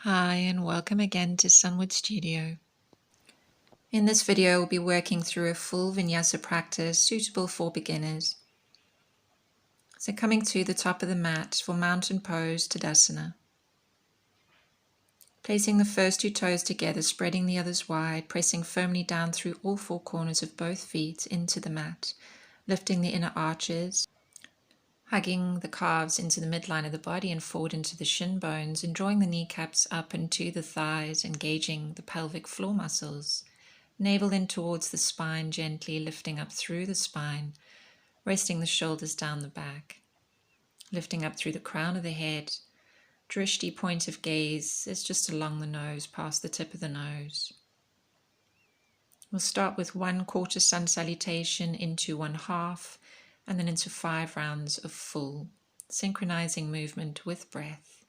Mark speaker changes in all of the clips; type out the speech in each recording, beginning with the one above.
Speaker 1: Hi and welcome again to Sunwood Studio. In this video we'll be working through a full Vinyasa practice suitable for beginners. So coming to the top of the mat for mountain pose Tadasana. Placing the first two toes together, spreading the others wide, pressing firmly down through all four corners of both feet into the mat, lifting the inner arches, hugging the calves into the midline of the body and forward into the shin bones, and drawing the kneecaps up into the thighs, engaging the pelvic floor muscles. Navel in towards the spine, gently lifting up through the spine, resting the shoulders down the back, lifting up through the crown of the head. Drishti, point of gaze, is just along the nose, past the tip of the nose. We'll start with 1/4 sun salutation into 1/2, and then into 5 rounds of full, synchronizing movement with breath.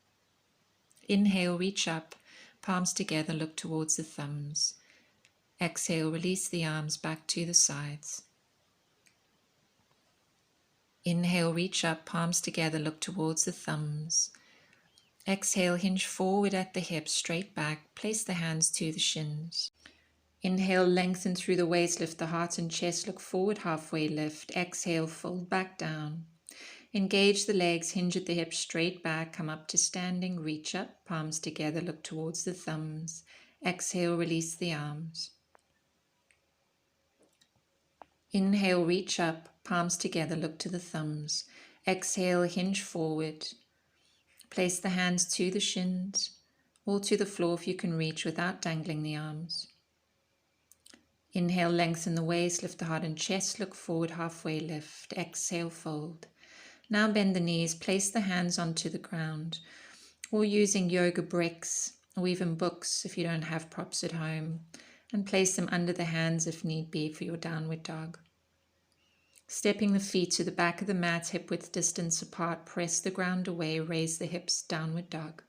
Speaker 1: Inhale, reach up, palms together, look towards the thumbs. Exhale, release the arms back to the sides. Inhale, reach up, palms together, look towards the thumbs. Exhale, hinge forward at the hips, straight back, place the hands to the shins. Inhale, lengthen through the waist, lift the heart and chest, look forward, halfway lift. Exhale, fold back down. Engage the legs, hinge at the hips, straight back, come up to standing, reach up, palms together, look towards the thumbs. Exhale, release the arms. Inhale, reach up, palms together, look to the thumbs. Exhale, hinge forward. Place the hands to the shins or to the floor if you can reach without dangling the arms. Inhale, lengthen the waist, lift the heart and chest, look forward, halfway lift. Exhale, fold. Now bend the knees, place the hands onto the ground, or using yoga bricks or even books if you don't have props at home, and place them under the hands if need be for your downward dog. Stepping the feet to the back of the mat, hip width distance apart, press the ground away, raise the hips, downward dog.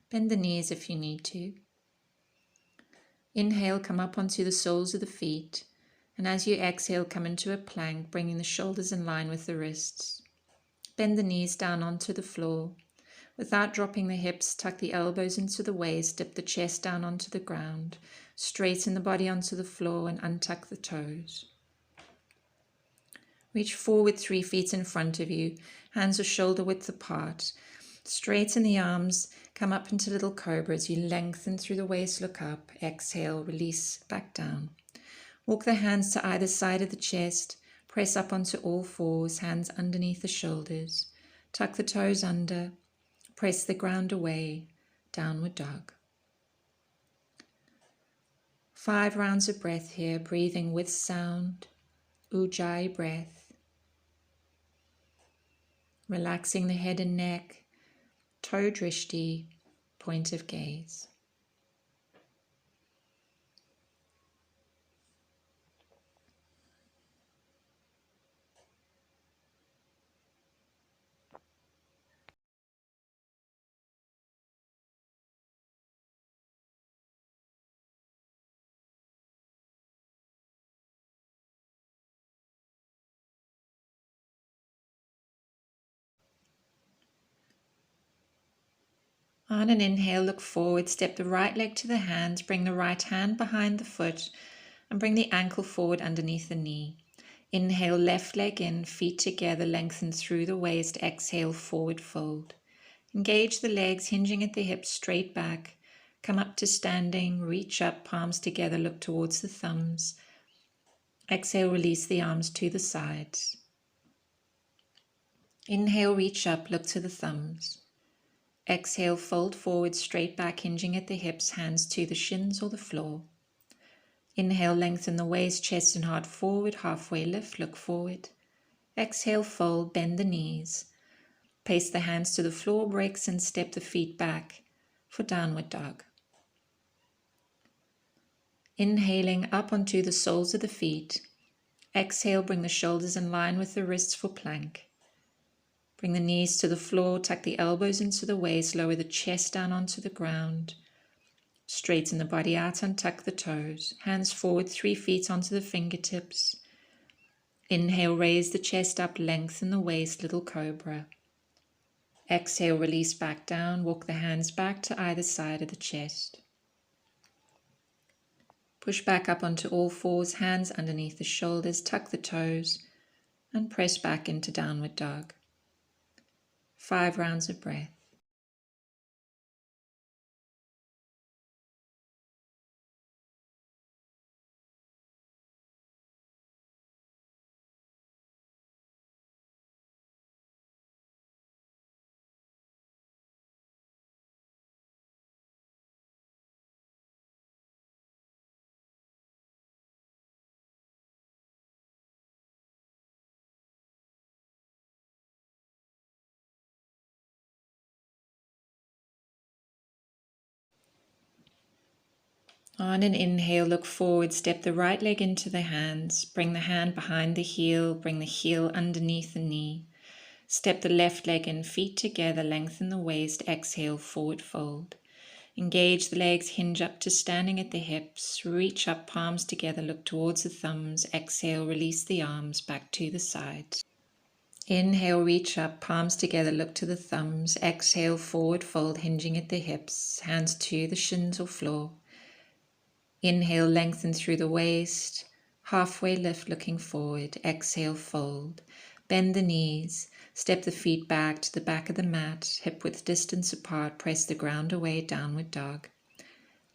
Speaker 1: Bend the knees if you need to. Inhale, come up onto the soles of the feet, and as you exhale, come into a plank, bringing the shoulders in line with the wrists. Bend the knees down onto the floor. Without dropping the hips, tuck the elbows into the waist, dip the chest down onto the ground, straighten the body onto the floor and untuck the toes. Reach forward 3 feet in front of you, hands are shoulder width apart. Straighten the arms, come up into little cobra as you lengthen through the waist, look up, exhale, release, back down. Walk the hands to either side of the chest, press up onto all fours, hands underneath the shoulders. Tuck the toes under, press the ground away, downward dog. 5 rounds of breath here, breathing with sound, Ujjayi breath. Relaxing the head and neck, toe drishti, point of gaze. On an inhale, look forward, step the right leg to the hands, bring the right hand behind the foot, and bring the ankle forward underneath the knee. Inhale, left leg in, feet together, lengthen through the waist. Exhale, forward fold. Engage the legs, hinging at the hips, straight back. Come up to standing, reach up, palms together, look towards the thumbs. Exhale, release the arms to the sides. Inhale, reach up, look to the thumbs. Exhale, fold forward, straight back, hinging at the hips, hands to the shins or the floor. Inhale, lengthen the waist, chest and heart forward, halfway lift, look forward. Exhale, fold, bend the knees. Place the hands to the floor, bricks, and step the feet back for downward dog. Inhaling up onto the soles of the feet. Exhale, bring the shoulders in line with the wrists for plank. Bring the knees to the floor, tuck the elbows into the waist, lower the chest down onto the ground. Straighten the body out, untuck the toes. Hands forward, 3 feet onto the fingertips. Inhale, raise the chest up, lengthen the waist, little cobra. Exhale, release back down. Walk the hands back to either side of the chest. Push back up onto all fours, hands underneath the shoulders, tuck the toes, and press back into downward dog. 5 rounds of breath. On an inhale, look forward, step the right leg into the hands, bring the hand behind the heel, bring the heel underneath the knee. Step the left leg and feet together, lengthen the waist, exhale, forward fold. Engage the legs, hinge up to standing at the hips, reach up, palms together, look towards the thumbs, exhale, release the arms back to the sides. Inhale, reach up, palms together, look to the thumbs, exhale, forward fold, hinging at the hips, hands to the shins or floor. Inhale, lengthen through the waist, halfway lift looking forward, exhale, fold. Bend the knees, step the feet back to the back of the mat, hip width distance apart, press the ground away, downward dog.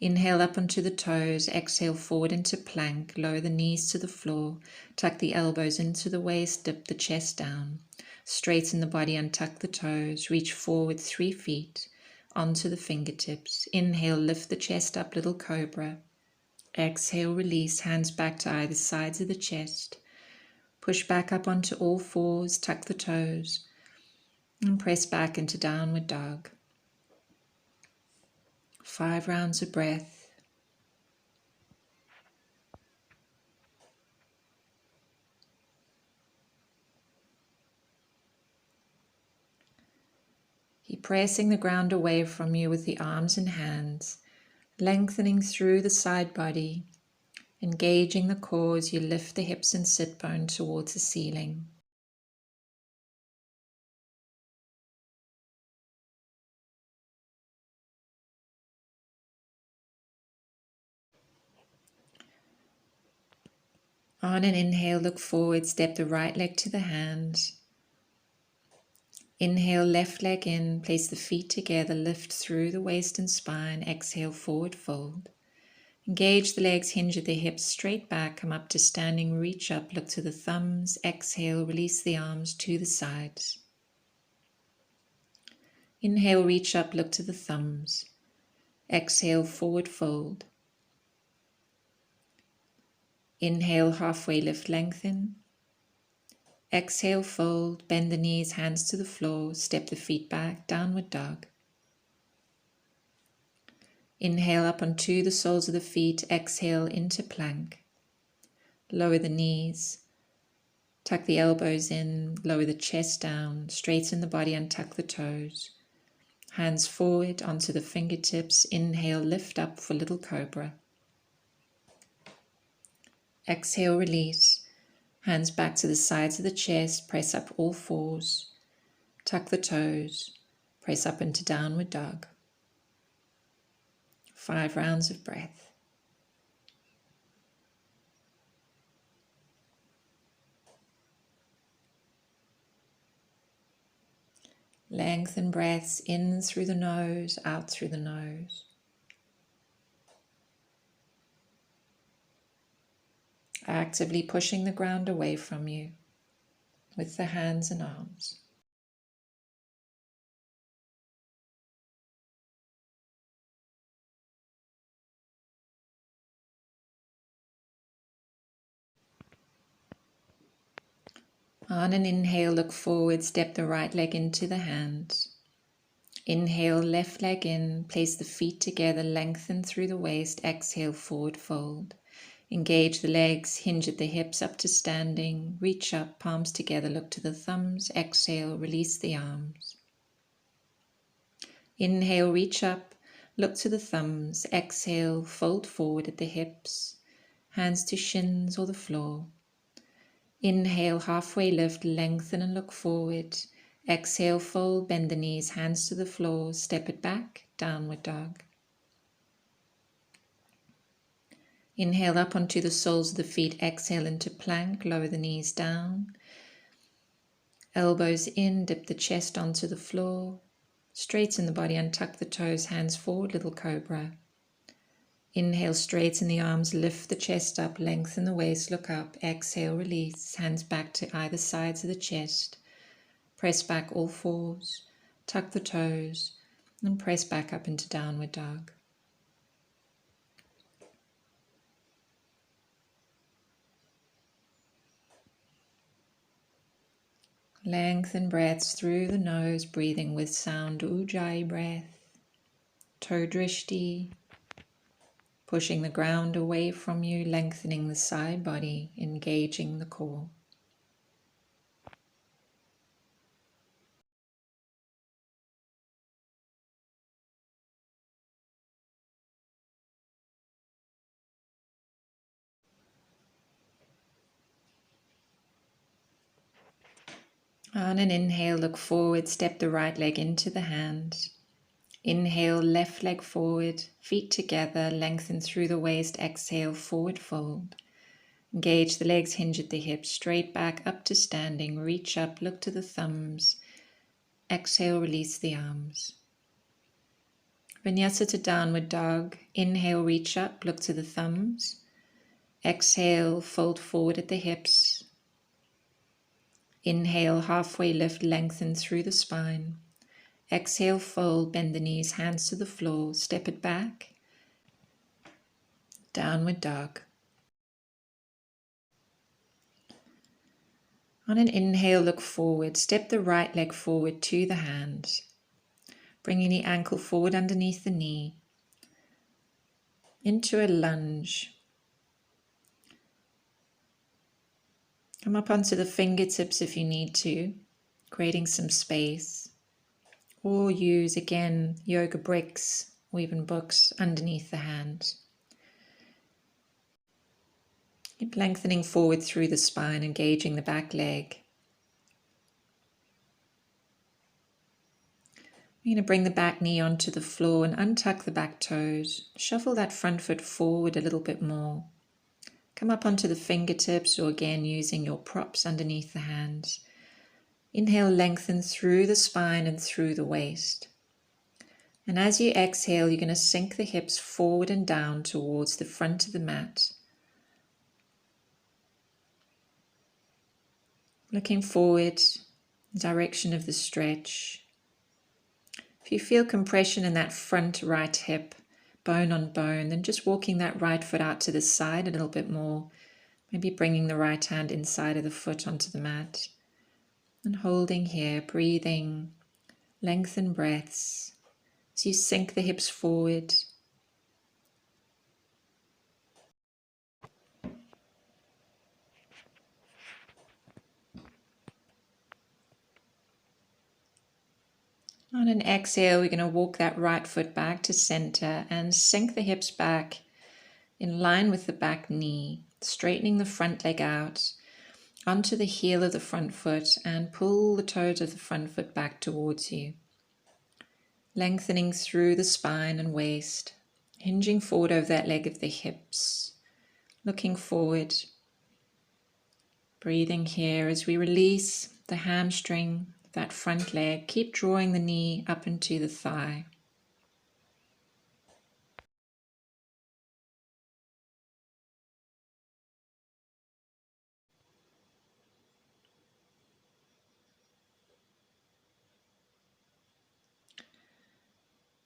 Speaker 1: Inhale up onto the toes, exhale forward into plank, lower the knees to the floor, tuck the elbows into the waist, dip the chest down. Straighten the body, untuck the toes, reach forward 3 feet, onto the fingertips. Inhale, lift the chest up, little cobra. Exhale, release, hands back to either sides of the chest. Push back up onto all fours, tuck the toes, and press back into downward dog. 5 rounds of breath. Keep pressing the ground away from you with the arms and hands, lengthening through the side body, engaging the core as you lift the hips and sit bone towards the ceiling. On an inhale, look forward, step the right leg to the hands. Inhale, left leg in, place the feet together, lift through the waist and spine, exhale, forward fold. Engage the legs, hinge at the hips, straight back, come up to standing, reach up, look to the thumbs, exhale, release the arms to the sides. Inhale, reach up, look to the thumbs. Exhale, forward fold. Inhale, halfway lift, lengthen. Exhale, fold, bend the knees, hands to the floor, step the feet back, downward dog. Inhale up onto the soles of the feet, exhale into plank. Lower the knees, tuck the elbows in, lower the chest down, straighten the body, untuck the toes. Hands forward onto the fingertips, inhale, lift up for little cobra. Exhale, release. Hands back to the sides of the chest, press up all fours, tuck the toes, press up into downward dog. 5 rounds of breath. Lengthen breaths in through the nose, out through the nose. Actively pushing the ground away from you with the hands and arms. On an inhale, look forward, step the right leg into the hands. Inhale, left leg in, place the feet together, lengthen through the waist, exhale, forward fold. Engage the legs, hinge at the hips up to standing, reach up, palms together, look to the thumbs, exhale, release the arms. Inhale, reach up, look to the thumbs, exhale, fold forward at the hips, hands to shins or the floor. Inhale, halfway lift, lengthen and look forward. Exhale, fold, bend the knees, hands to the floor, step it back, downward dog. Inhale up onto the soles of the feet, exhale into plank, lower the knees down. Elbows in, dip the chest onto the floor. Straighten the body, untuck the toes, hands forward, little cobra. Inhale, straighten the arms, lift the chest up, lengthen the waist, look up. Exhale, release, hands back to either sides of the chest. Press back all fours, tuck the toes, and press back up into downward dog. Lengthen breaths through the nose, breathing with sound Ujjayi breath. Toe drishti, pushing the ground away from you, lengthening the side body, engaging the core. On an inhale, look forward, step the right leg into the hands. Inhale, left leg forward, feet together, lengthen through the waist. Exhale, forward fold. Engage the legs, hinge at the hips, straight back up to standing. Reach up, look to the thumbs. Exhale, release the arms. Vinyasa to downward dog. Inhale, reach up, look to the thumbs. Exhale, fold forward at the hips. Inhale, halfway lift, lengthen through the spine. Exhale, fold, bend the knees, hands to the floor, step it back. Downward dog. On an inhale, look forward, step the right leg forward to the hands. Bringing the ankle forward underneath the knee. Into a lunge. Come up onto the fingertips if you need to, creating some space. Or use, again, yoga bricks or even books underneath the hands. Keep lengthening forward through the spine, engaging the back leg. You're going to bring the back knee onto the floor and untuck the back toes. Shuffle that front foot forward a little bit more. Come up onto the fingertips, or again using your props underneath the hands. Inhale, lengthen through the spine and through the waist. And as you exhale, you're going to sink the hips forward and down towards the front of the mat. Looking forward, direction of the stretch. If you feel compression in that front right hip, bone on bone, then just walking that right foot out to the side a little bit more. Maybe bringing the right hand inside of the foot onto the mat. And holding here, breathing, lengthen breaths as you sink the hips forward. On an exhale, we're going to walk that right foot back to center and sink the hips back in line with the back knee, straightening the front leg out onto the heel of the front foot and pull the toes of the front foot back towards you. Lengthening through the spine and waist, hinging forward over that leg of the hips, looking forward. Breathing here as we release the hamstring, that front leg. Keep drawing the knee up into the thigh.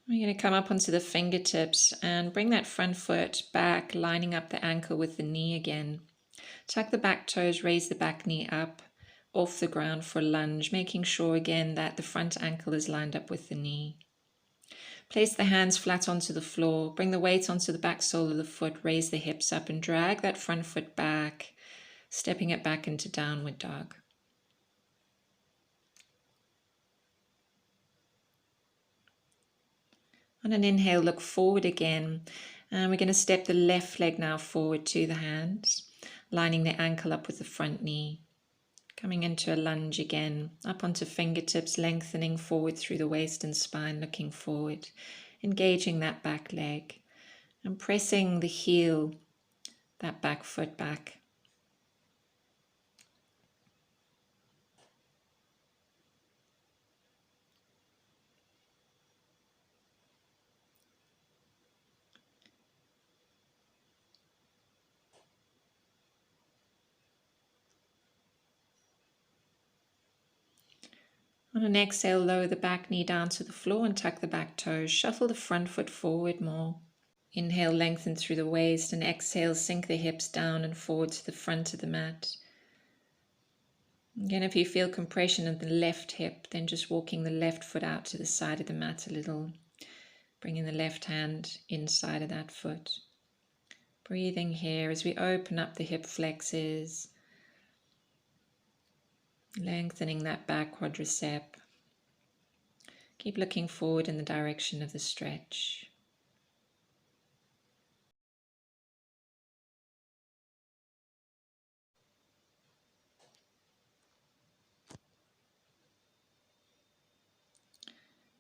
Speaker 1: We're going to come up onto the fingertips and bring that front foot back, lining up the ankle with the knee again. Tuck the back toes, raise the back knee up off the ground for a lunge, making sure again that the front ankle is lined up with the knee. Place the hands flat onto the floor, bring the weight onto the back sole of the foot, raise the hips up and drag that front foot back, stepping it back into downward dog. On an inhale, look forward again, and we're going to step the left leg now forward to the hands, lining the ankle up with the front knee. Coming into a lunge again, up onto fingertips, lengthening forward through the waist and spine, looking forward, engaging that back leg and pressing the heel, that back foot back. On an exhale, lower the back knee down to the floor and tuck the back toes. Shuffle the front foot forward more. Inhale, lengthen through the waist, and exhale, sink the hips down and forward to the front of the mat. Again, if you feel compression of the left hip, then just walking the left foot out to the side of the mat a little, bringing the left hand inside of that foot. Breathing here as we open up the hip flexors, lengthening that back quadricep. Keep looking forward in the direction of the stretch.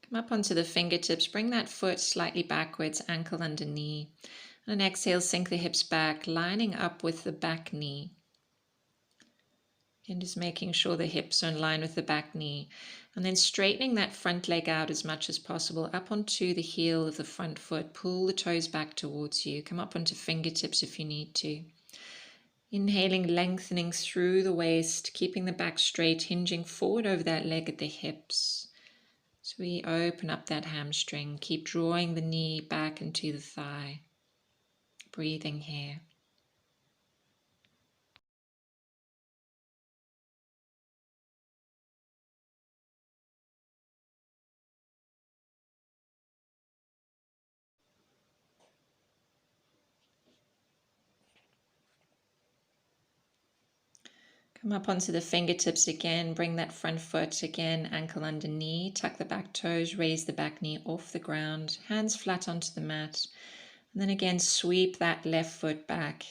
Speaker 1: Come up onto the fingertips, bring that foot slightly backwards, ankle under knee. On an exhale, sink the hips back, lining up with the back knee. And just making sure the hips are in line with the back knee. And then straightening that front leg out as much as possible, up onto the heel of the front foot. Pull the toes back towards you. Come up onto fingertips if you need to. Inhaling, lengthening through the waist, keeping the back straight, hinging forward over that leg at the hips. So we open up that hamstring. Keep drawing the knee back into the thigh. Breathing here. Come up onto the fingertips again, bring that front foot again, ankle under knee, tuck the back toes, raise the back knee off the ground, hands flat onto the mat, and then again sweep that left foot back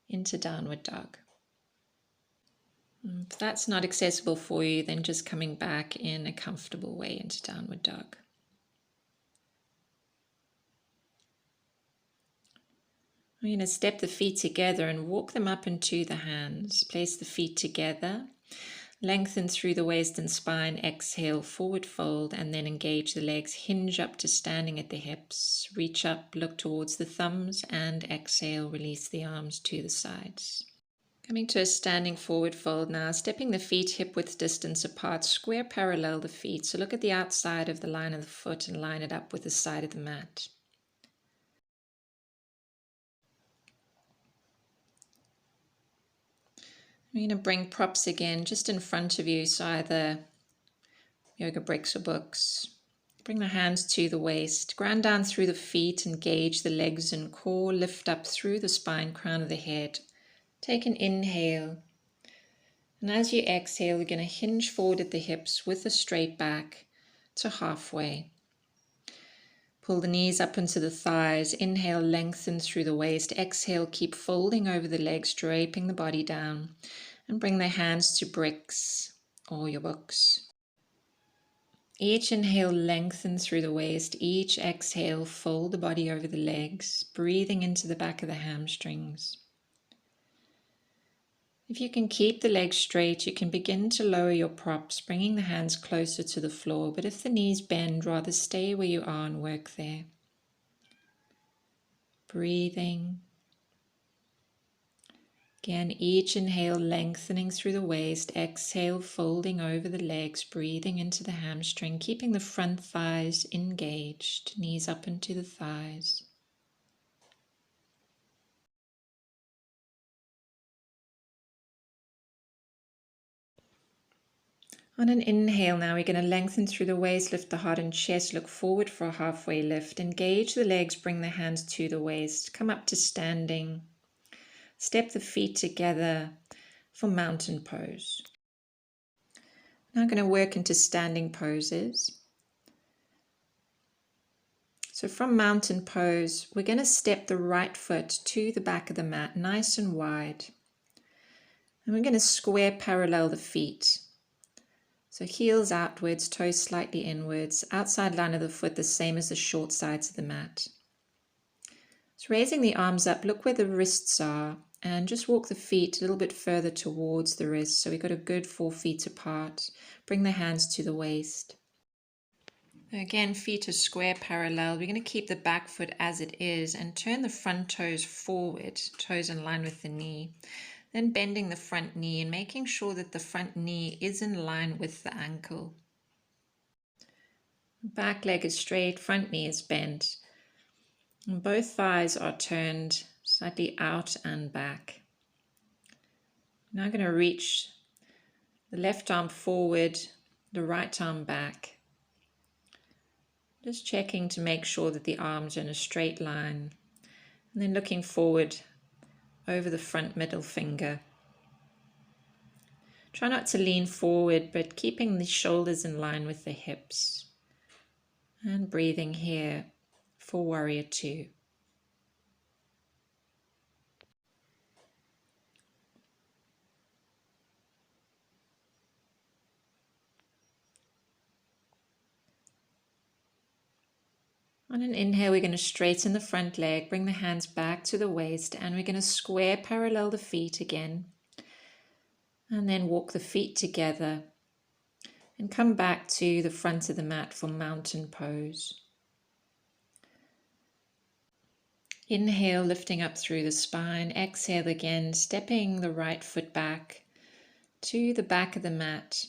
Speaker 1: into downward dog. If that's not accessible for you, then just coming back in a comfortable way into downward dog. We're going to step the feet together and walk them up into the hands. Place the feet together. Lengthen through the waist and spine. Exhale, forward fold, and then engage the legs. Hinge up to standing at the hips. Reach up, look towards the thumbs, and exhale, release the arms to the sides. Coming to a standing forward fold now. Stepping the feet hip width distance apart. Square parallel the feet. So look at the outside of the line of the foot and line it up with the side of the mat. We're going to bring props again just in front of you, so either yoga bricks or books. Bring the hands to the waist, ground down through the feet, engage the legs and core, lift up through the spine, crown of the head. Take an inhale, and as you exhale, you're going to hinge forward at the hips with a straight back to halfway. Pull the knees up into the thighs, inhale, lengthen through the waist, exhale, keep folding over the legs, draping the body down, and bring the hands to bricks or your books. Each inhale, lengthen through the waist, each exhale, fold the body over the legs, breathing into the back of the hamstrings. If you can keep the legs straight, you can begin to lower your props, bringing the hands closer to the floor. But if the knees bend, rather stay where you are and work there. Breathing. Again, each inhale, lengthening through the waist. Exhale, folding over the legs, breathing into the hamstring, keeping the front thighs engaged, knees up into the thighs. On an inhale now, we're going to lengthen through the waist, lift the heart and chest, look forward for a halfway lift. Engage the legs, bring the hands to the waist, come up to standing. Step the feet together for mountain pose. Now I'm going to work into standing poses. So from mountain pose, we're going to step the right foot to the back of the mat, nice and wide. And we're going to square parallel the feet. So heels outwards, toes slightly inwards, outside line of the foot the same as the short sides of the mat. So raising the arms up, look where the wrists are, and just walk the feet a little bit further towards the wrists. So we've got a good 4 feet apart. Bring the hands to the waist. Again, feet are square parallel. We're going to keep the back foot as it is and turn the front toes forward, toes in line with the knee. Then bending the front knee and making sure that the front knee is in line with the ankle. Back leg is straight, front knee is bent. And both thighs are turned slightly out and back. Now I'm going to reach the left arm forward, the right arm back. Just checking to make sure that the arms are in a straight line. And then looking forward over the front middle finger. Try not to lean forward, but keeping the shoulders in line with the hips. And breathing here for warrior 2. On an inhale, we're going to straighten the front leg, bring the hands back to the waist, and we're going to square parallel the feet again. And then walk the feet together and come back to the front of the mat for mountain pose. Inhale, lifting up through the spine. Exhale again, stepping the right foot back to the back of the mat.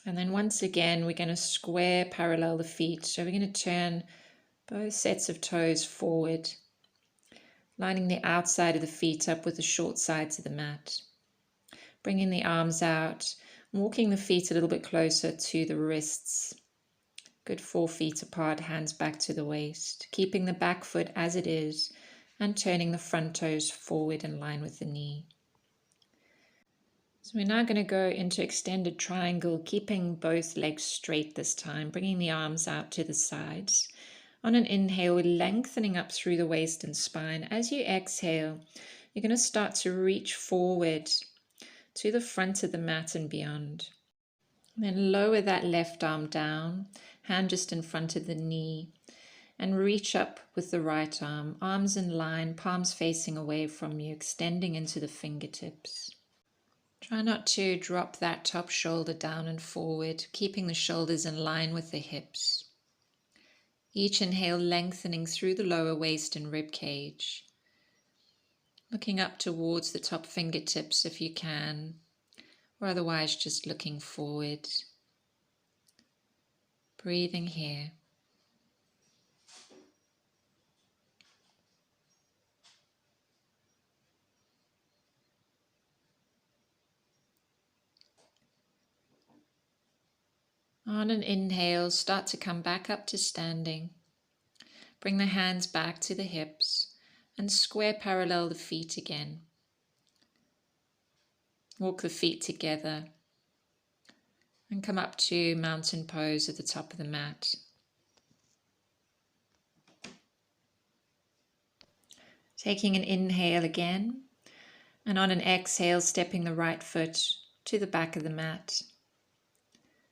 Speaker 1: And then once again, we're going to square parallel the feet. So we're going to turn both sets of toes forward, lining the outside of the feet up with the short sides of the mat. Bringing the arms out, walking the feet a little bit closer to the wrists. Good 4 feet apart, hands back to the waist. Keeping the back foot as it is and turning the front toes forward in line with the knee. So we're now going to go into extended triangle, keeping both legs straight this time, bringing the arms out to the sides. On an inhale, we're lengthening up through the waist and spine. As you exhale, you're going to start to reach forward to the front of the mat and beyond. Then lower that left arm down, hand just in front of the knee, and reach up with the right arm, arms in line, palms facing away from you, extending into the fingertips. Try not to drop that top shoulder down and forward, keeping the shoulders in line with the hips. Each inhale lengthening through the lower waist and rib cage. Looking up towards the top fingertips if you can, or otherwise just looking forward. Breathing here. On an inhale, start to come back up to standing. Bring the hands back to the hips and square parallel the feet again. Walk the feet together and come up to mountain pose at the top of the mat. Taking an inhale again, and on an exhale, stepping the right foot to the back of the mat.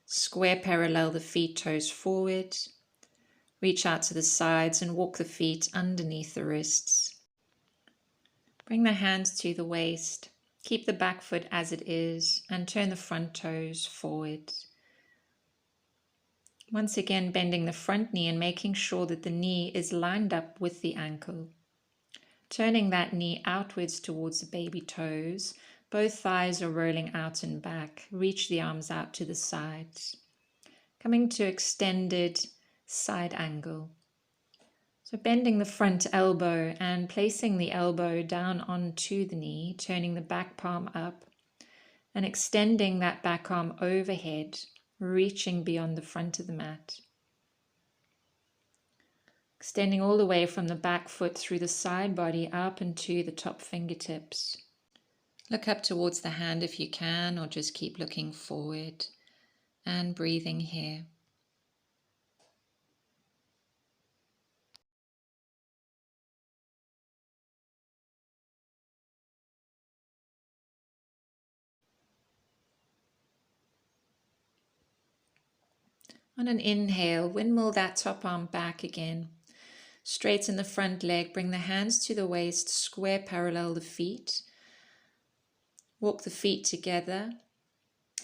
Speaker 1: Square parallel the feet, toes forward. Reach out to the sides and walk the feet underneath the wrists. Bring the hands to the waist. Keep the back foot as it is and turn the front toes forward. Once again, bending the front knee and making sure that the knee is lined up with the ankle. Turning that knee outwards towards the baby toes. Both thighs are rolling out and back. Reach the arms out to the sides. Coming to extended side angle. So bending the front elbow and placing the elbow down onto the knee, turning the back palm up and extending that back arm overhead, reaching beyond the front of the mat. Extending all the way from the back foot through the side body up into the top fingertips. Look up towards the hand if you can, or just keep looking forward and breathing here. On an inhale, windmill that top arm back again. Straighten the front leg, bring the hands to the waist, square parallel the feet. Walk the feet together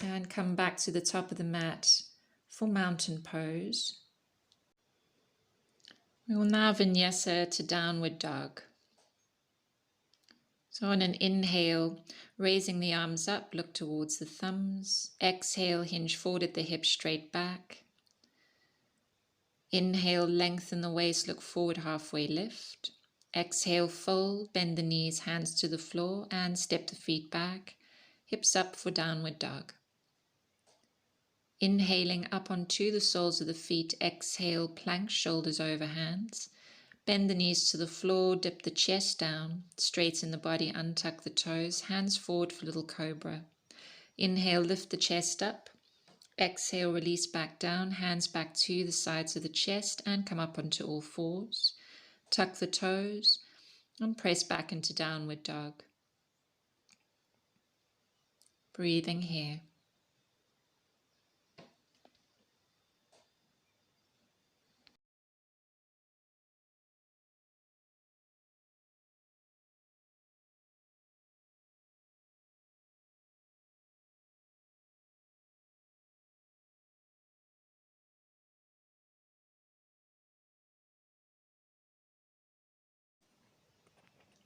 Speaker 1: and come back to the top of the mat for mountain pose. We will now Vinyasa to downward dog. So on an inhale, raising the arms up, look towards the thumbs. Exhale, hinge forward at the hips, straight back. Inhale, lengthen the waist, look forward, halfway lift. Exhale, fold, bend the knees, hands to the floor, and step the feet back, hips up for downward dog. Inhaling up onto the soles of the feet, exhale, plank, shoulders over hands. Bend the knees to the floor, dip the chest down, straighten the body, untuck the toes, hands forward for little cobra. Inhale, lift the chest up. Exhale, release back down, hands back to the sides of the chest and come up onto all fours. Tuck the toes and press back into downward dog. Breathing here.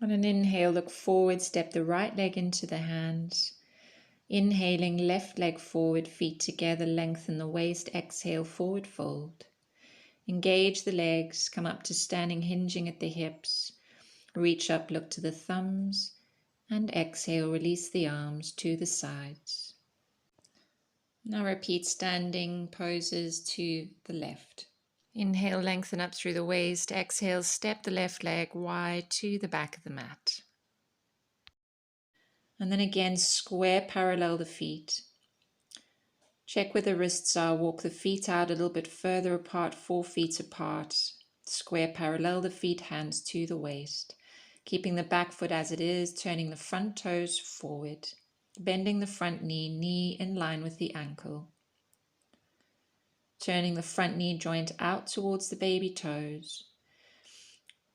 Speaker 1: On an inhale, look forward, step the right leg into the hands. Inhaling, left leg forward, feet together, lengthen the waist. Exhale, forward fold. Engage the legs, come up to standing, hinging at the hips. Reach up, look to the thumbs, and exhale, release the arms to the sides. Now repeat standing poses to the left. Inhale, lengthen up through the waist. Exhale, step the left leg wide to the back of the mat. And then again, square parallel the feet. Check where the wrists are. Walk the feet out a little bit further apart, 4 feet apart. Square parallel the feet, hands to the waist. Keeping the back foot as it is, turning the front toes forward. Bending the front knee, knee in line with the ankle. Turning the front knee joint out towards the baby toes.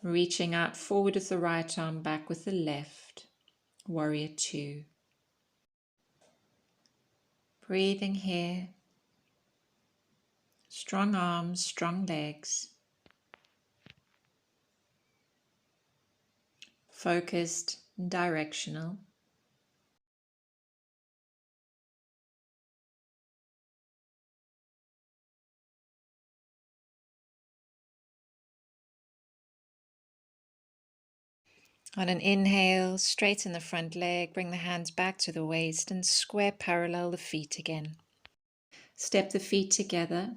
Speaker 1: Reaching out forward with the right arm, back with the left. Warrior two. Breathing here. Strong arms, strong legs. Focused, directional. On an inhale, straighten the front leg, bring the hands back to the waist and square parallel the feet again. Step the feet together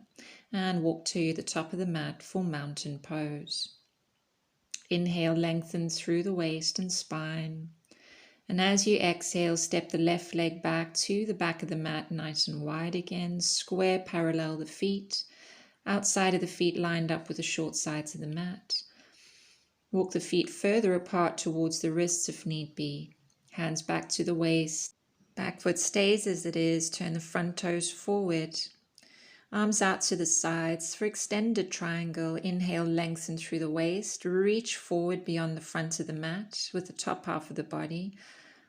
Speaker 1: and walk to the top of the mat for mountain pose. Inhale, lengthen through the waist and spine. And as you exhale, step the left leg back to the back of the mat, nice and wide again. Square parallel the feet, outside of the feet lined up with the short sides of the mat. Walk the feet further apart towards the wrists if need be. Hands back to the waist. Back foot stays as it is. Turn the front toes forward. Arms out to the sides for extended triangle. Inhale, lengthen through the waist. Reach forward beyond the front of the mat with the top half of the body.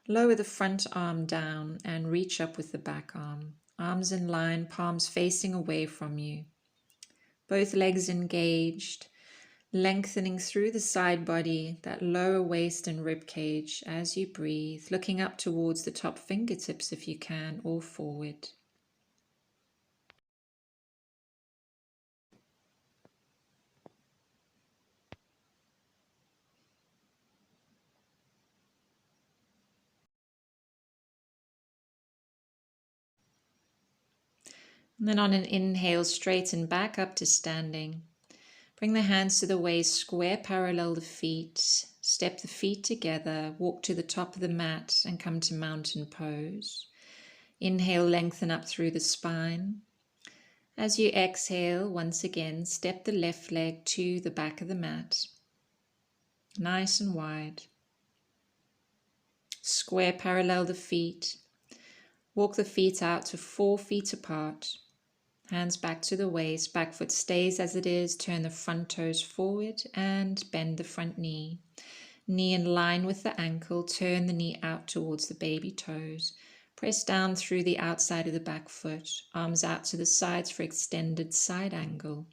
Speaker 1: Lower the front arm down and reach up with the back arm. Arms in line, palms facing away from you. Both legs engaged. Lengthening through the side body, that lower waist and rib cage as you breathe, looking up towards the top fingertips if you can, or forward. And then on an inhale, straighten back up to standing. Bring the hands to the waist, square parallel the feet, step the feet together, walk to the top of the mat and come to mountain pose. Inhale, lengthen up through the spine. As you exhale, once again, step the left leg to the back of the mat, nice and wide. Square parallel the feet. Walk the feet out to 4 feet apart. Hands back to the waist, back foot stays as it is, turn the front toes forward and bend the front knee. Knee in line with the ankle, turn the knee out towards the baby toes. Press down through the outside of the back foot, arms out to the sides for extended side angle.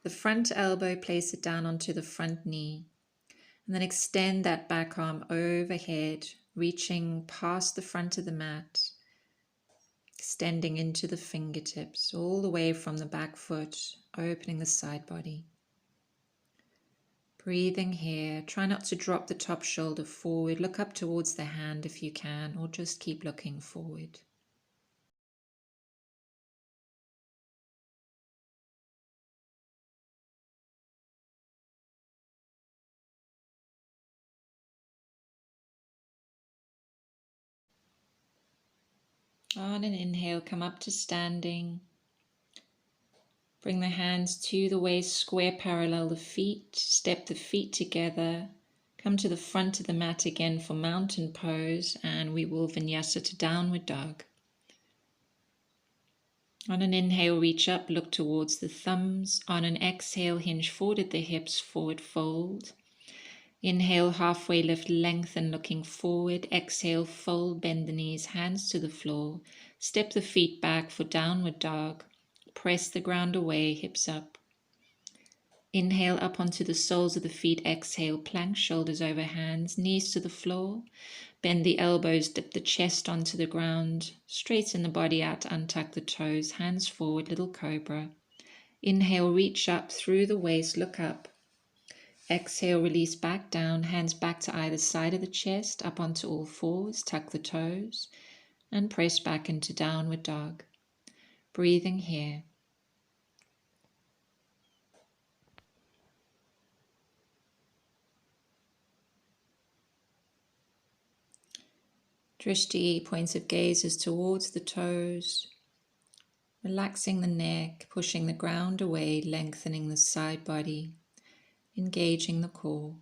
Speaker 1: The front elbow, place it down onto the front knee. And then extend that back arm overhead, reaching past the front of the mat, extending into the fingertips, all the way from the back foot, opening the side body. Breathing here. Try not to drop the top shoulder forward. Look up towards the hand if you can, or just keep looking forward. On an inhale, come up to standing. Bring the hands to the waist, square parallel the feet. Step the feet together. Come to the front of the mat again for mountain pose, and we will Vinyasa to downward dog. On an inhale, reach up, look towards the thumbs. On an exhale, hinge forward at the hips, forward fold. Inhale, halfway lift, lengthen, looking forward. Exhale, fold, bend the knees, hands to the floor. Step the feet back for downward dog. Press the ground away, hips up. Inhale up onto the soles of the feet. Exhale, plank, shoulders over hands, knees to the floor. Bend the elbows, dip the chest onto the ground. Straighten the body out, untuck the toes, hands forward, little cobra. Inhale, reach up through the waist, look up. Exhale, release back down, hands back to either side of the chest, up onto all fours, tuck the toes, and press back into downward dog. Breathing here. Drishti, points of gaze is towards the toes, relaxing the neck, pushing the ground away, lengthening the side body, engaging the core.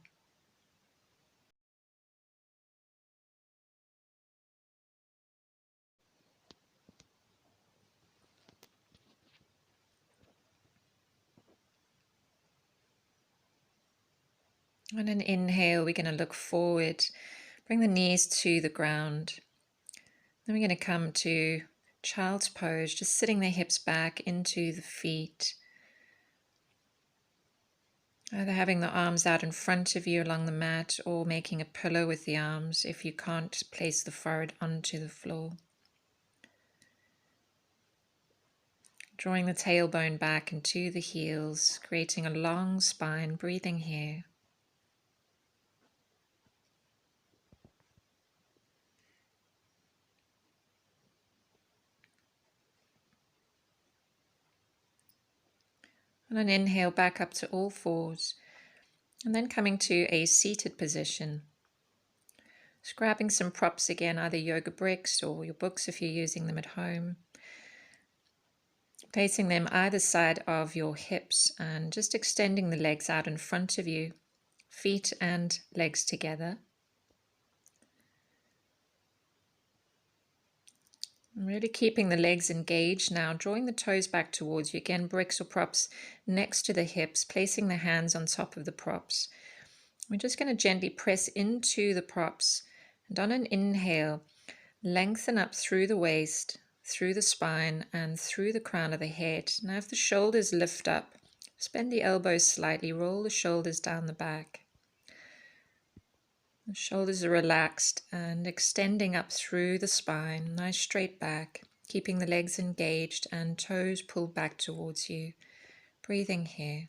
Speaker 1: On an inhale, we're going to look forward, bring the knees to the ground. Then we're going to come to child's pose, just sitting the hips back into the feet. Either having the arms out in front of you along the mat or making a pillow with the arms if you can't place the forehead onto the floor. Drawing the tailbone back into the heels, creating a long spine, breathing here. On an inhale, back up to all fours, and then coming to a seated position. Just grabbing some props again, either yoga bricks or your books if you're using them at home. Placing them either side of your hips and just extending the legs out in front of you, feet and legs together. Really keeping the legs engaged now, drawing the toes back towards you. Again, bricks or props next to the hips, placing the hands on top of the props. We're just going to gently press into the props, and on an inhale, lengthen up through the waist, through the spine, and through the crown of the head. Now if the shoulders lift up, just bend the elbows slightly, roll the shoulders down the back. The shoulders are relaxed and extending up through the spine, nice straight back, keeping the legs engaged and toes pulled back towards you. Breathing here.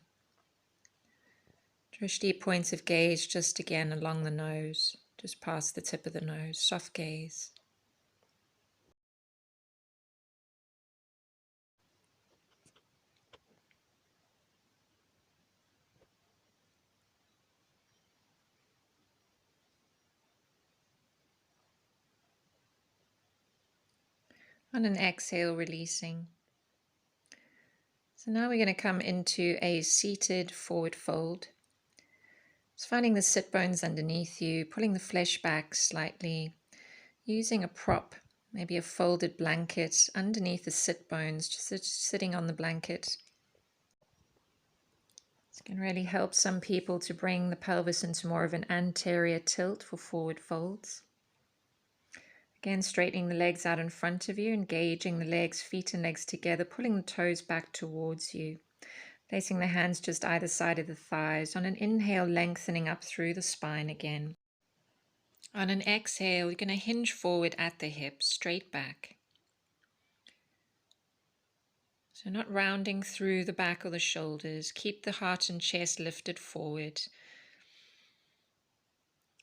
Speaker 1: Drishti, points of gaze just again along the nose, just past the tip of the nose, soft gaze. On an exhale, releasing. So now we're going to come into a seated forward fold. Just finding the sit bones underneath you, pulling the flesh back slightly, using a prop Maybe a folded blanket underneath the sit bones, just sitting on the blanket. This can really help some people to bring the pelvis into more of an anterior tilt for forward folds. Again, straightening the legs out in front of you, engaging the legs, feet and legs together, pulling the toes back towards you. Placing the hands just either side of the thighs. On an inhale, lengthening up through the spine again. On an exhale, you're going to hinge forward at the hips, straight back. So not rounding through the back or the shoulders. Keep the heart and chest lifted forward.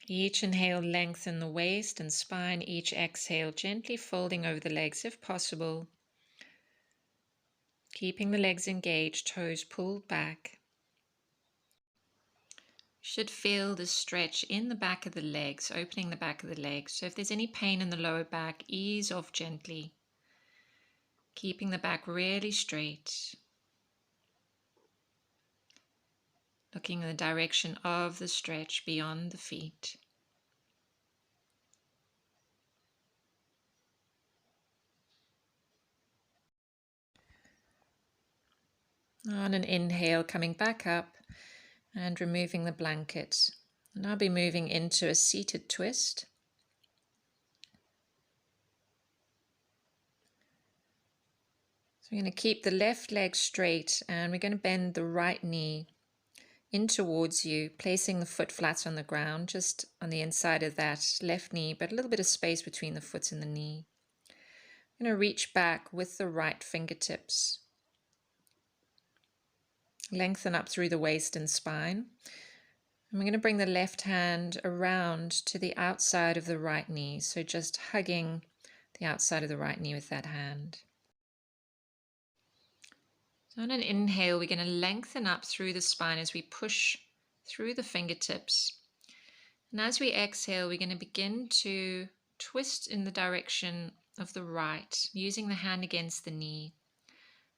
Speaker 1: Each inhale, lengthen the waist and spine. Each exhale, gently folding over the legs if possible. Keeping the legs engaged, toes pulled back. Should feel the stretch in the back of the legs, opening the back of the legs. So if there's any pain in the lower back, ease off gently. Keeping the back really straight. Looking in the direction of the stretch beyond the feet. On an inhale, coming back up and removing the blanket. And I'll be moving into a seated twist. So we're going to keep the left leg straight and we're going to bend the right knee in towards you, placing the foot flat on the ground, just on the inside of that left knee, but a little bit of space between the foot and the knee. I'm going to reach back with the right fingertips. Lengthen up through the waist and spine. And we're going to bring the left hand around to the outside of the right knee. So just hugging the outside of the right knee with that hand. So on an inhale, we're going to lengthen up through the spine as we push through the fingertips. And as we exhale, we're going to begin to twist in the direction of the right, using the hand against the knee.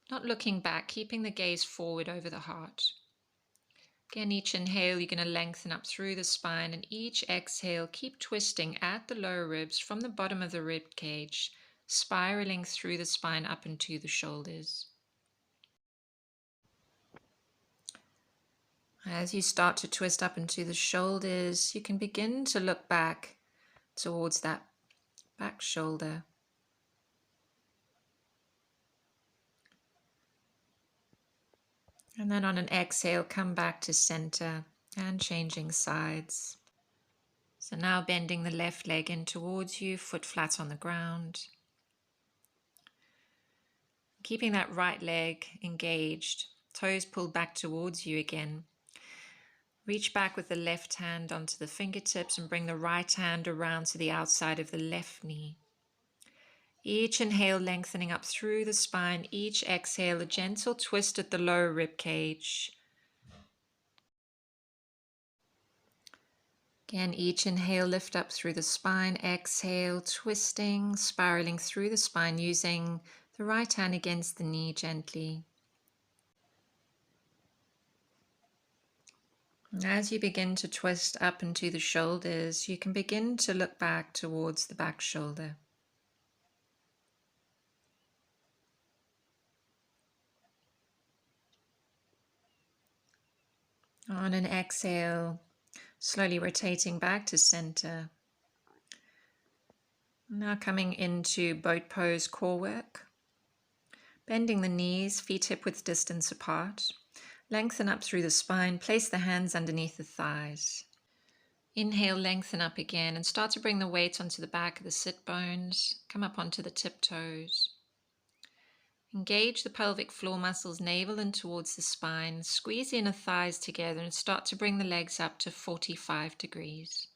Speaker 1: Not looking back, keeping the gaze forward over the heart. Again, each inhale, you're going to lengthen up through the spine, and each exhale, keep twisting at the lower ribs from the bottom of the rib cage, spiraling through the spine up into the shoulders. As you start to twist up into the shoulders, you can begin to look back towards that back shoulder. And then on an exhale, come back to center and changing sides. So now bending the left leg in towards you, foot flat on the ground. Keeping that right leg engaged, toes pulled back towards you again. Reach back with the left hand onto the fingertips and bring the right hand around to the outside of the left knee. Each inhale lengthening up through the spine, each exhale a gentle twist at the lower rib cage. Again, each inhale lift up through the spine, exhale twisting, spiraling through the spine using the right hand against the knee gently. As you begin to twist up into the shoulders, you can begin to look back towards the back shoulder. On an exhale, slowly rotating back to center. Now coming into boat pose core work. Bending the knees, feet hip width distance apart. Lengthen up through the spine, place the hands underneath the thighs. Inhale, lengthen up again and start to bring the weight onto the back of the sit bones. Come up onto the tiptoes. Engage the pelvic floor muscles, navel in towards the spine. Squeeze the inner thighs together and start to bring the legs up to 45 degrees.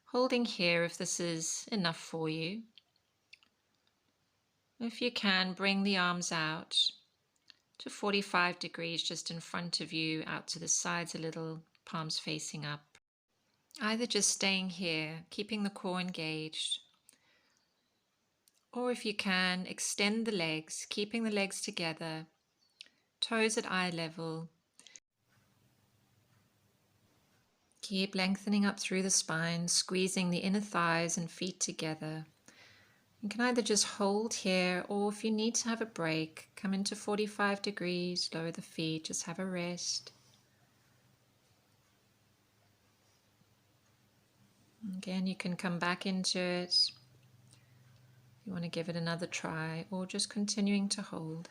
Speaker 1: Holding here if this is enough for you. If you can, bring the arms out to 45 degrees just in front of you, out to the sides a little, palms facing up. Either just staying here, keeping the core engaged, or if you can, extend the legs, keeping the legs together, toes at eye level. Keep lengthening up through the spine, squeezing the inner thighs and feet together. You can either just hold here, or if you need to have a break, come into 45 degrees, lower the feet, just have a rest. Again, you can come back into it. You want to give it another try, or just continuing to hold.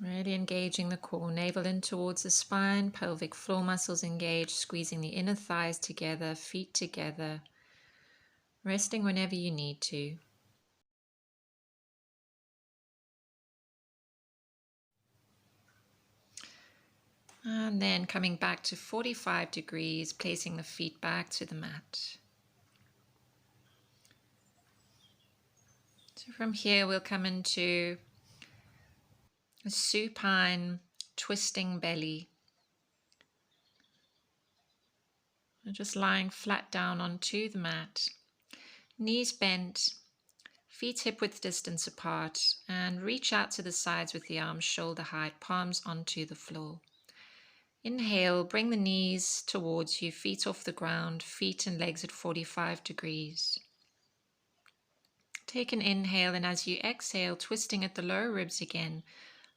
Speaker 1: Really engaging the core, navel in towards the spine, pelvic floor muscles engaged, squeezing the inner thighs together, feet together, resting whenever you need to. And then coming back to 45 degrees, placing the feet back to the mat. So from here we'll come into a supine twisting belly. Just lying flat down onto the mat, knees bent, feet hip width distance apart, and reach out to the sides with the arms shoulder height, palms onto the floor. Inhale, bring the knees towards you, feet off the ground, feet and legs at 45 degrees. Take an inhale, and as you exhale, twisting at the lower ribs again,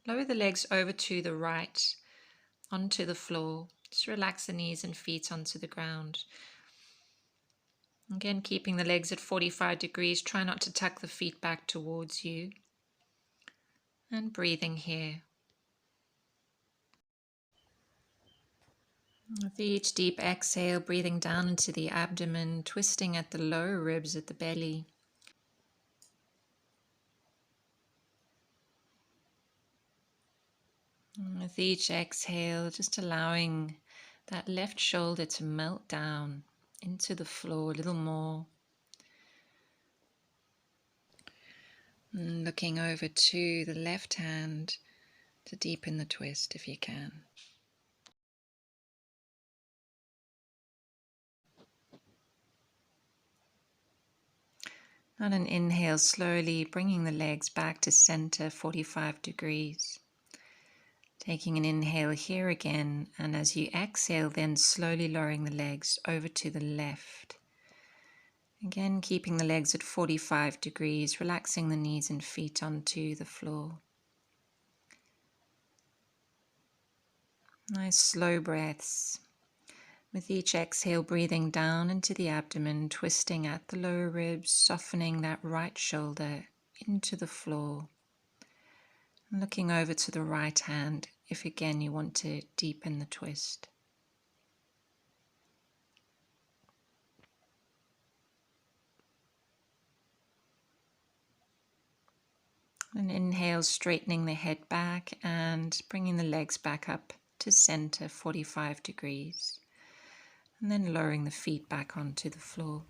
Speaker 1: lower the legs over to the right, onto the floor. Just relax the knees and feet onto the ground. Again, keeping the legs at 45 degrees. Try not to tuck the feet back towards you. And breathing here. With each deep exhale, breathing down into the abdomen, twisting at the lower ribs at the belly. And with each exhale, just allowing that left shoulder to melt down into the floor a little more. And looking over to the left hand to deepen the twist if you can. On an inhale, slowly bringing the legs back to center, 45 degrees. Taking an inhale here again, and as you exhale, then slowly lowering the legs over to the left. Again, keeping the legs at 45 degrees, relaxing the knees and feet onto the floor. Nice slow breaths. With each exhale, breathing down into the abdomen, twisting at the lower ribs, softening that right shoulder into the floor. Looking over to the right hand if again you want to deepen the twist. And inhale, straightening the head back and bringing the legs back up to center, 45 degrees. And then lowering the feet back onto the floor.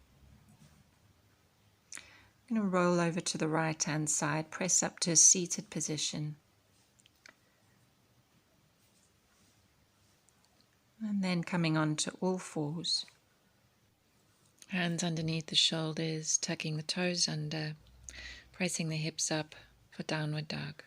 Speaker 1: I'm going to roll over to the right hand side, press up to a seated position. And then coming on to all fours. Hands underneath the shoulders, tucking the toes under, pressing the hips up for downward dog.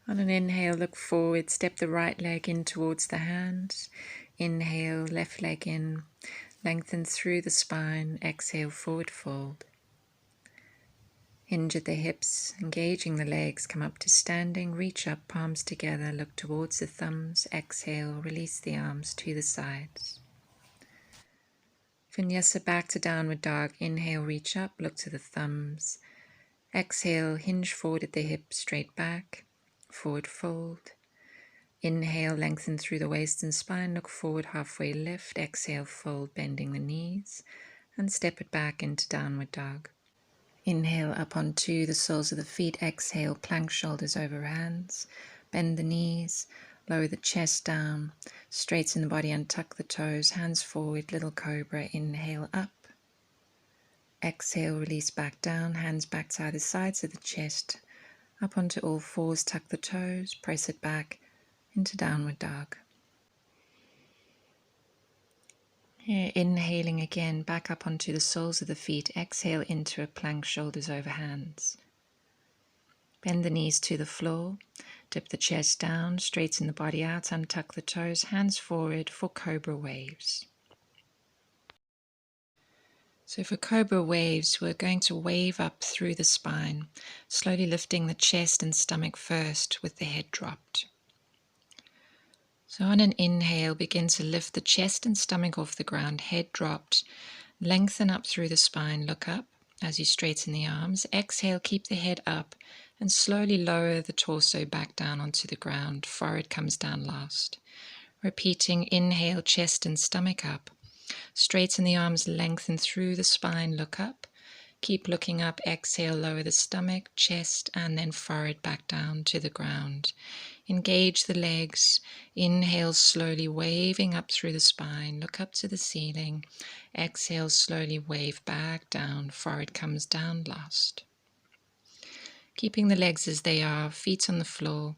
Speaker 1: On an inhale, look forward, step the right leg in towards the hands. Inhale, left leg in, lengthen through the spine. Exhale, forward fold. Hinge at the hips, engaging the legs, come up to standing, reach up, palms together, look towards the thumbs. Exhale, release the arms to the sides. Vinyasa back to downward dog. Inhale, reach up, look to the thumbs. Exhale, hinge forward at the hips, straight back. Forward fold. Inhale, lengthen through the waist and spine, look forward, halfway lift. Exhale, fold, bending the knees, and step it back into downward dog. Inhale up onto the soles of the feet. Exhale, plank shoulders over hands. Bend the knees, lower the chest down, straighten the body and tuck the toes. Hands forward, little cobra. Inhale up. Exhale, release back down, hands back to either sides of the chest. Up onto all fours, tuck the toes, press it back into downward dog. Here, inhaling again, back up onto the soles of the feet. Exhale into a plank, shoulders over hands. Bend the knees to the floor, dip the chest down, straighten the body out, untuck the toes, hands forward for cobra waves. So for cobra waves, we're going to wave up through the spine, slowly lifting the chest and stomach first with the head dropped. So on an inhale, begin to lift the chest and stomach off the ground, head dropped, lengthen up through the spine, look up as you straighten the arms. Exhale, keep the head up and slowly lower the torso back down onto the ground. Forehead comes down last. Repeating, inhale, chest and stomach up. Straighten the arms, lengthen through the spine, look up. Keep looking up, exhale, lower the stomach, chest, and then forehead back down to the ground. Engage the legs. Inhale, slowly waving up through the spine, look up to the ceiling. Exhale, slowly wave back down, forehead comes down last. Keeping the legs as they are, feet on the floor.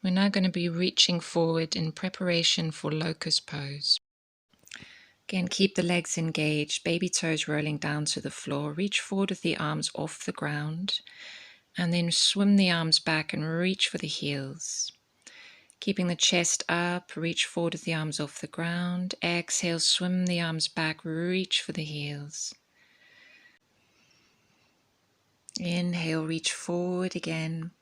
Speaker 1: We're now going to be reaching forward in preparation for locust pose. Again, keep the legs engaged, baby toes rolling down to the floor. Reach forward with the arms off the ground, and then swim the arms back and reach for the heels. Keeping the chest up, reach forward with the arms off the ground. Exhale, swim the arms back, reach for the heels. Inhale, reach forward again.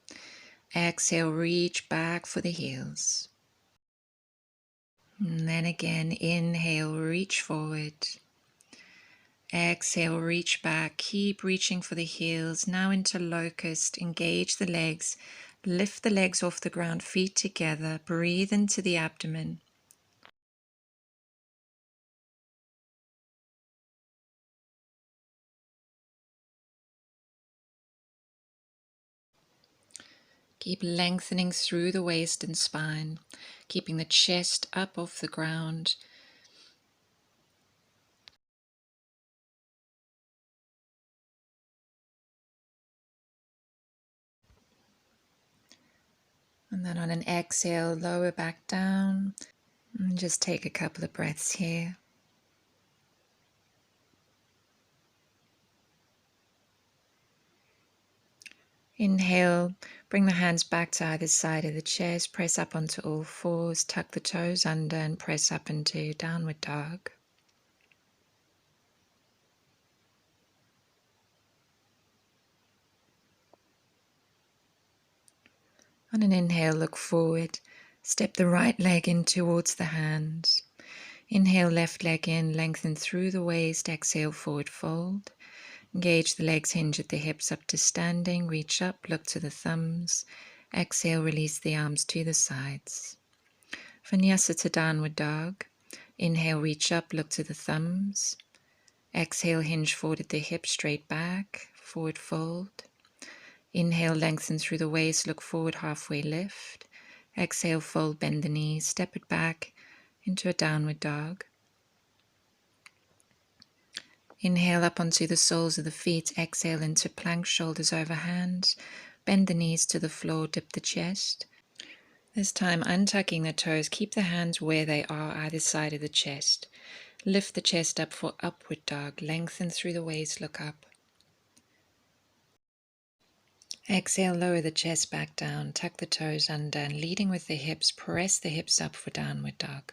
Speaker 1: Exhale, reach back for the heels. And then again, inhale, reach forward. Exhale, reach back. Keep reaching for the heels. Now into locust. Engage the legs. Lift the legs off the ground, feet together. Breathe into the abdomen. Keep lengthening through the waist and spine, keeping the chest up off the ground. And then on an exhale, lower back down. And just take a couple of breaths here. Inhale, bring the hands back to either side of the chest, press up onto all fours, tuck the toes under and press up into downward dog. On an inhale, look forward, step the right leg in towards the hands. Inhale, left leg in, lengthen through the waist, exhale, forward fold. Engage the legs, hinge at the hips up to standing, reach up, look to the thumbs. Exhale, release the arms to the sides. Vinyasa to downward dog. Inhale, reach up, look to the thumbs. Exhale, hinge forward at the hips, straight back, forward fold. Inhale, lengthen through the waist, look forward, halfway lift. Exhale, fold, bend the knees, step it back into a downward dog. Inhale up onto the soles of the feet, exhale into plank, shoulders over hands. Bend the knees to the floor, dip the chest. This time untucking the toes, keep the hands where they are either side of the chest. Lift the chest up for upward dog, lengthen through the waist, look up. Exhale, lower the chest back down, tuck the toes under and leading with the hips, press the hips up for downward dog.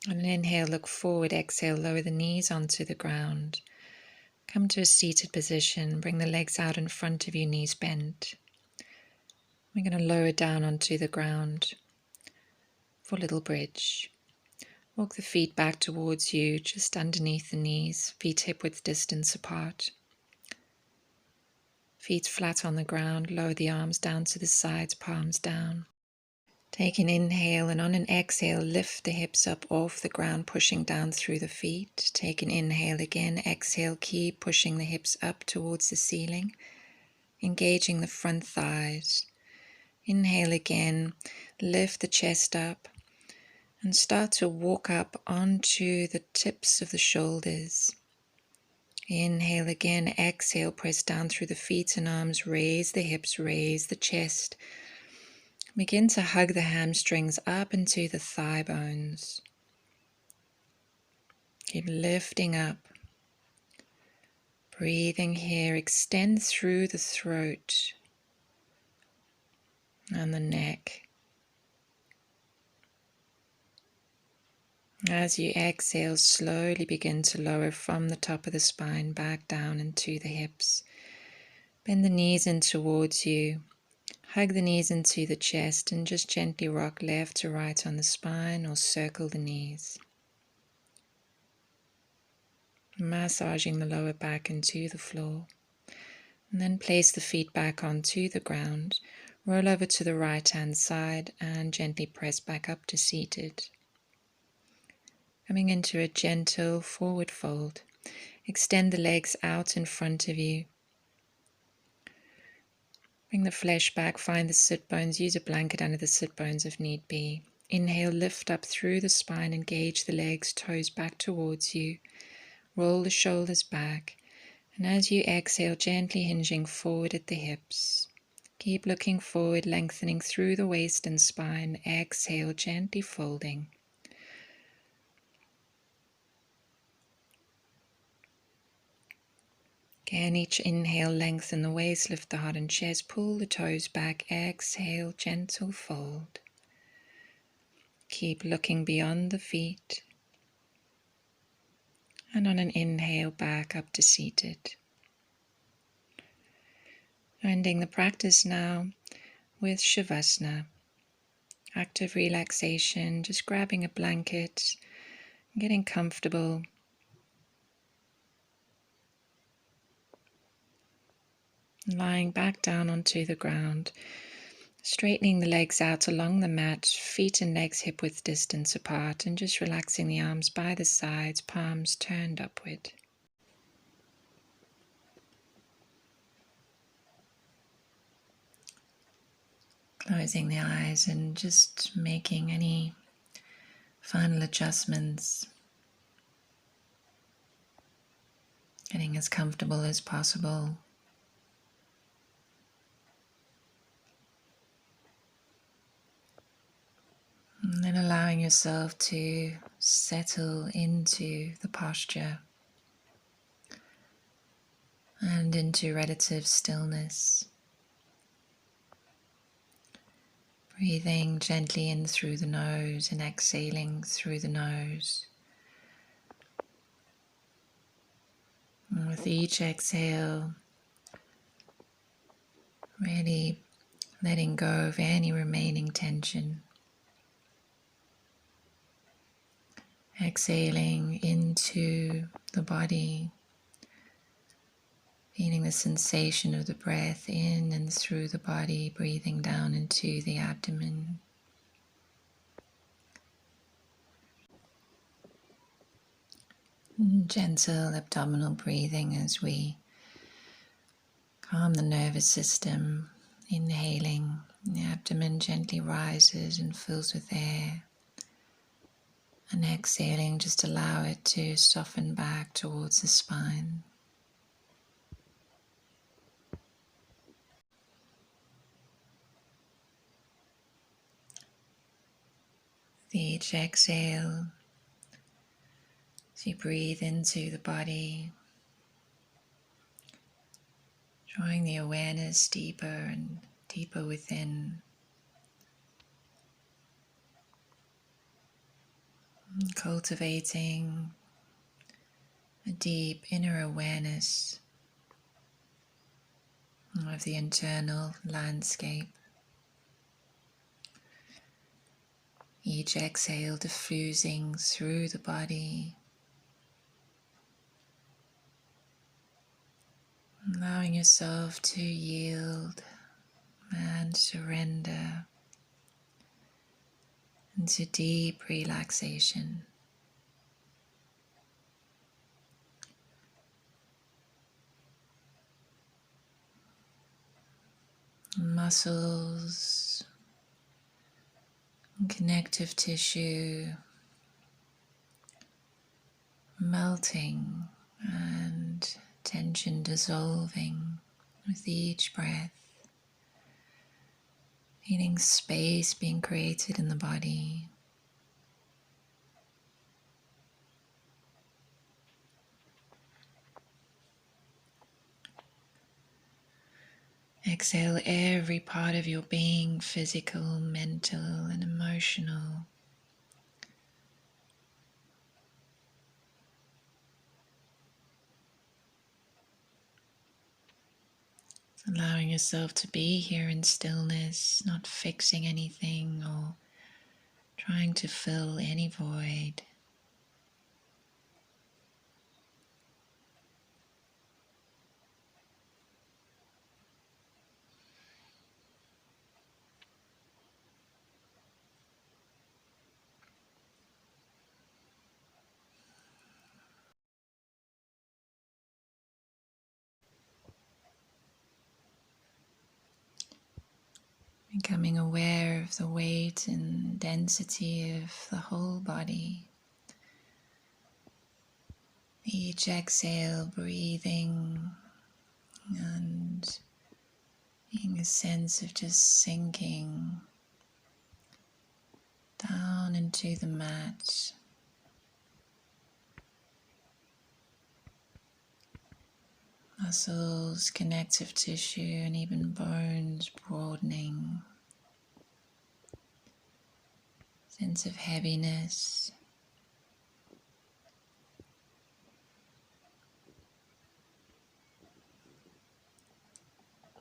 Speaker 1: On an inhale, look forward, exhale, lower the knees onto the ground. Come to a seated position, bring the legs out in front of you, knees bent. We're going to lower down onto the ground for a little bridge. Walk the feet back towards you, just underneath the knees, feet hip-width distance apart. Feet flat on the ground, lower the arms down to the sides, palms down. Take an inhale and on an exhale, lift the hips up off the ground, pushing down through the feet. Take an inhale again, exhale, keep pushing the hips up towards the ceiling, engaging the front thighs. Inhale again, lift the chest up and start to walk up onto the tips of the shoulders. Inhale again, exhale, press down through the feet and arms, raise the hips, raise the chest. Begin to hug the hamstrings up into the thigh bones. Keep lifting up. Breathing here, extend through the throat and the neck. As you exhale, slowly begin to lower from the top of the spine back down into the hips. Bend the knees in towards you. Hug the knees into the chest and just gently rock left to right on the spine or circle the knees. Massaging the lower back into the floor. And then place the feet back onto the ground. Roll over to the right hand side and gently press back up to seated. Coming into a gentle forward fold. Extend the legs out in front of you. Bring the flesh back, find the sit bones, use a blanket under the sit bones if need be. Inhale, lift up through the spine, engage the legs, toes back towards you. Roll the shoulders back. And as you exhale, gently hinging forward at the hips. Keep looking forward, lengthening through the waist and spine. Exhale, gently folding. Again, each inhale, lengthen the waist, lift the heart and chest, pull the toes back. Exhale, gentle fold. Keep looking beyond the feet. And on an inhale, back up to seated. Ending the practice now with Savasana. Active relaxation, just grabbing a blanket, getting comfortable. Lying back down onto the ground, straightening the legs out along the mat, feet and legs hip width distance apart, and just relaxing the arms by the sides, palms turned upward. Closing the eyes and just making any final adjustments, getting as comfortable as possible. And then allowing yourself to settle into the posture and into relative stillness. Breathing gently in through the nose and exhaling through the nose. And with each exhale, really letting go of any remaining tension. Exhaling into the body, feeling the sensation of the breath in and through the body, breathing down into the abdomen. Gentle abdominal breathing as we calm the nervous system. Inhaling, the abdomen gently rises and fills with air. And exhaling, just allow it to soften back towards the spine. With each exhale, as you breathe into the body, drawing the awareness deeper and deeper within. Cultivating a deep inner awareness of the internal landscape. Each exhale diffusing through the body, allowing yourself to yield and surrender into deep relaxation. Muscles, connective tissue melting and tension dissolving with each breath. Feeling space being created in the body. Exhale every part of your being, physical, mental, and emotional. Allowing yourself to be here in stillness, not fixing anything or trying to fill any void. Becoming aware of the weight and density of the whole body. Each exhale, breathing and being a sense of just sinking down into the mat. Muscles, connective tissue, and even bones broadening. Sense of heaviness.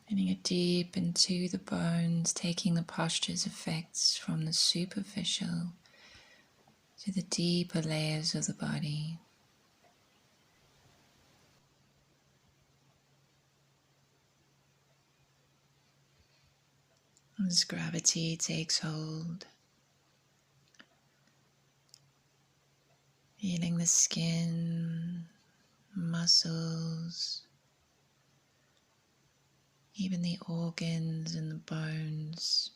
Speaker 1: Getting it deep into the bones, taking the posture's effects from the superficial to the deeper layers of the body. As gravity takes hold, feeling the skin, muscles, even the organs and the bones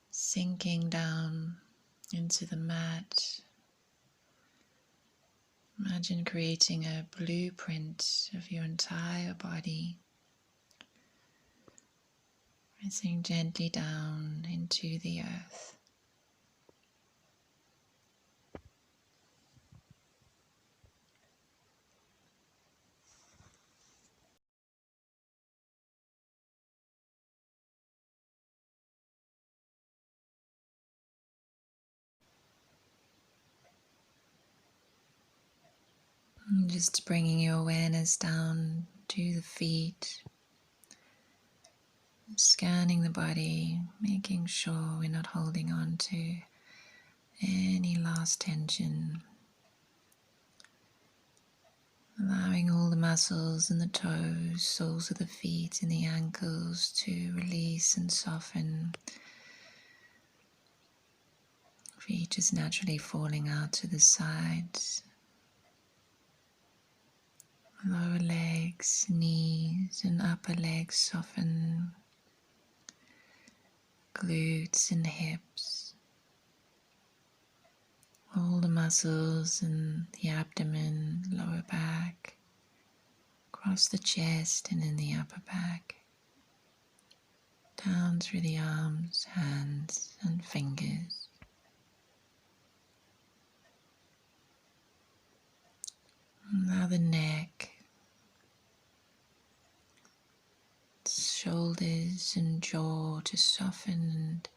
Speaker 1: sinking down into the mat. Imagine creating a blueprint of your entire body, pressing gently down into the earth. And just bringing your awareness down to the feet, scanning the body, making sure we're not holding on to any last tension. Allowing all the muscles in the toes, soles of the feet and the ankles to release and soften. Feet just naturally falling out to the sides. Lower legs, knees and upper legs soften. Glutes and hips. All the muscles in the abdomen, lower back, across the chest and in the upper back. Down through the arms, hands and fingers. Allow the neck, shoulders and jaw to soften and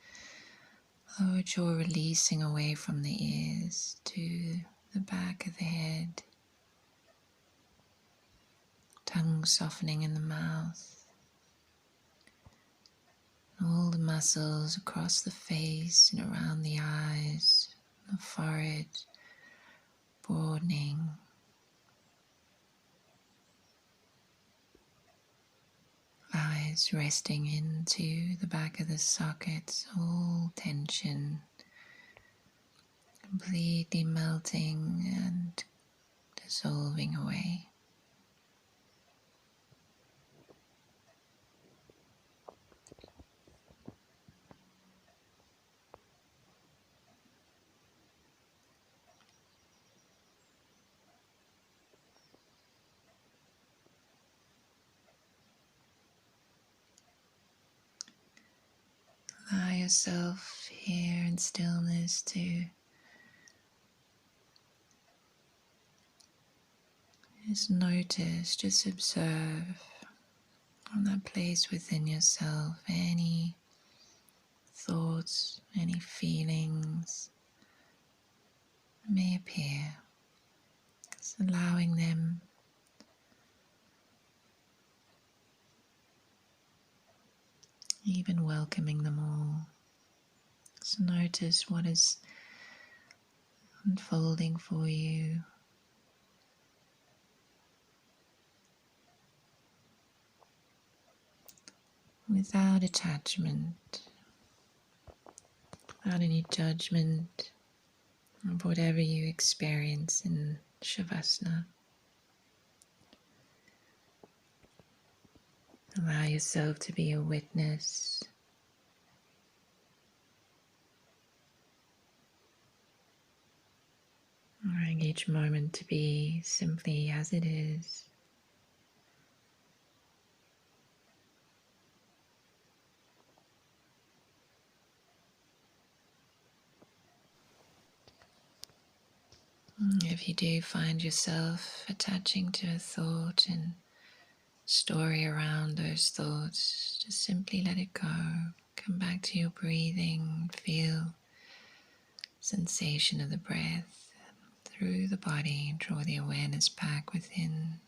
Speaker 1: lower jaw releasing away from the ears to the back of the head. Tongue softening in the mouth. All the muscles across the face and around the eyes, the forehead, broadening. Eyes resting into the back of the sockets, all tension, completely melting and dissolving away. Allow yourself here in stillness to just notice, just observe From that place within yourself, any thoughts, any feelings may appear, just allowing them, even welcoming them all. So notice what is unfolding for you. Without attachment, without any judgment of whatever you experience in Shavasana. Allow yourself to be a witness. Allowing each moment to be simply as it is. If you do find yourself attaching to a thought and story around those thoughts, just simply let it go. Come back to your breathing. Feel sensation of the breath through the body. Draw the awareness back within.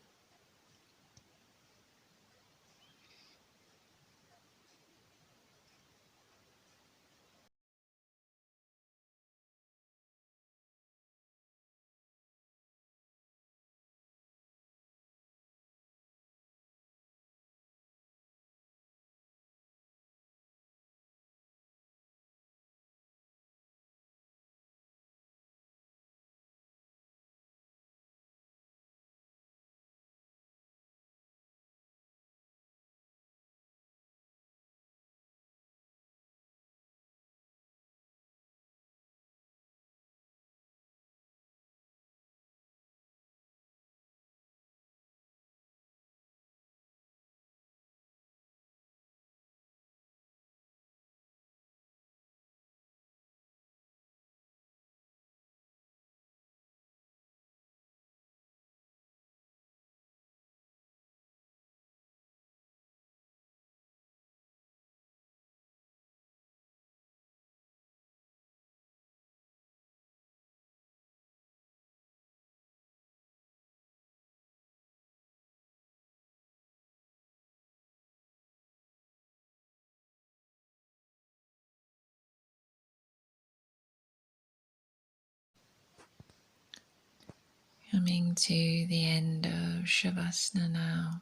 Speaker 1: Coming to the end of Shavasana now.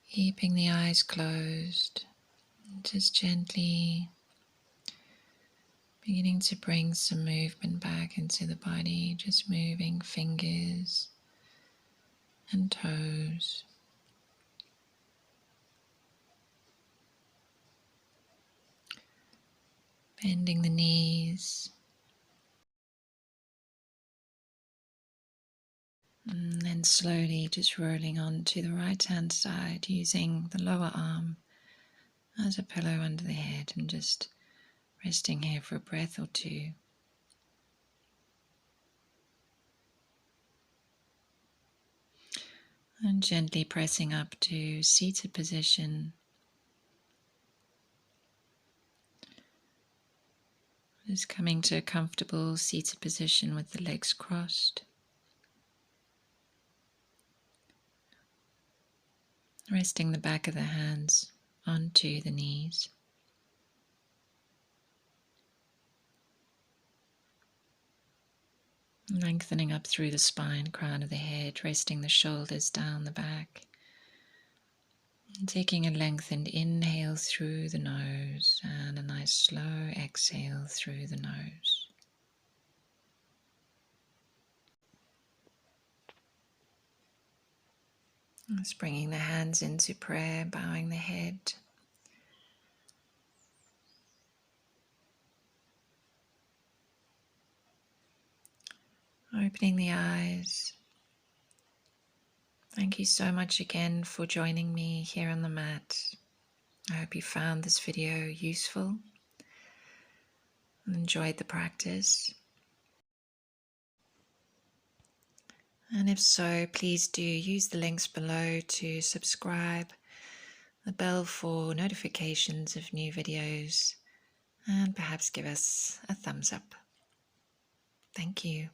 Speaker 1: Keeping the eyes closed. Just gently beginning to bring some movement back into the body. Just moving fingers and toes. Bending the knees. And then slowly just rolling onto the right hand side using the lower arm as a pillow under the head and just resting here for a breath or two. And gently pressing up to seated position. Just coming to a comfortable seated position with the legs crossed. Resting the back of the hands onto the knees. Lengthening up through the spine, crown of the head, resting the shoulders down the back. And taking a lengthened inhale through the nose and a nice slow exhale through the nose. Just bringing the hands into prayer, bowing the head. Opening the eyes. Thank you so much again for joining me here on the mat. I hope you found this video useful and enjoyed the practice. And if so, please do use the links below to subscribe, the bell for notifications of new videos, and perhaps give us a thumbs up. Thank you.